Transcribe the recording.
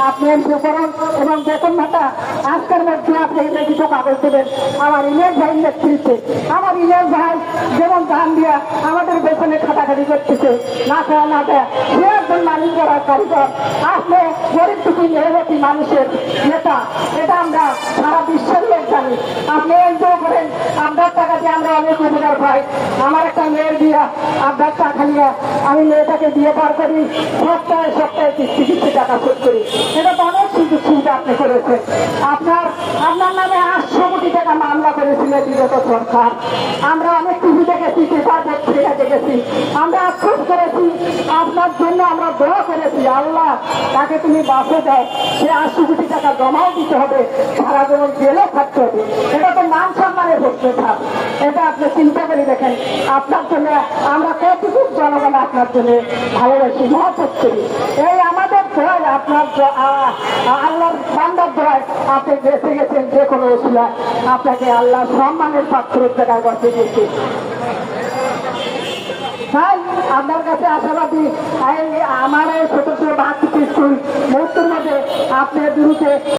আপনি এমপি করুন এবং বেতন ভাতা আজকের মধ্যে আপনি লিখিত কাগজ দেবেন। আমার ইমেজ ভাই নেতৃত্বে আমার ইমেজ ভাই যেমন ধান দিয়া আমাদের বেতনে খাটাখাটি করতেছে, না খাওয়া না দেয়, সে একজন মানুষ করার কারিগর। আপনি গরিব দুঃখী মেহনতি মানুষের নেতা, এটা আমরা সারা বিশ্বের লোক জানি। আপনি এনজিও করেন, আপনার টাকা দিয়ে আমরা অনেক উপকার পাই। আমার একটা মেয়ের দিয়া আপনার টাকা নিয়ে আমি মেয়েটাকে দিয়ে পার করি, সপ্তাহে সপ্তাহে কিস্তি টাকা শোধ করি। এটা তো অনেক সুযোগ সুবিধা আপনি করেছেন। আপনার নামে 800 কোটি টাকা মামলা করেছিল বিগত সরকার। আমরা অনেক টিভি দেখেছি, পেপার পত্রিকা দেখেছি, আমরা আফসোস করেছি, আপনার জন্য আমরা দোয়া করেছি, আল্লাহ তাকে তুমি বাঁচে দাও, সে 800 কোটি টাকা জমাও দিতে হবে, সারা জীবন জেলে থাকতে হবে। এটা তো মান সম্মানের প্রশ্ন থাক। এটা আপনি চিন্তা করে দেখেন, আপনার জন্য আমরা কতটুকু জনগণ আপনার জন্য ভালোবাসি, মহব্বত করি। এই আমাদের দোয়ায়, আপনার আল্লাহর বান্দার দোয়ায় আপনি বেঁচে গেছেন। যে কোনো ওসিলায় আপনাকে আল্লাহ সম্মানের পাত্র জায়গায় বসে দিয়েছে। তাই আপনার কাছে আশাবাদী, আমার এই 1772 স্কুল মুহূর্তের মধ্যে আপনার বিরুদ্ধে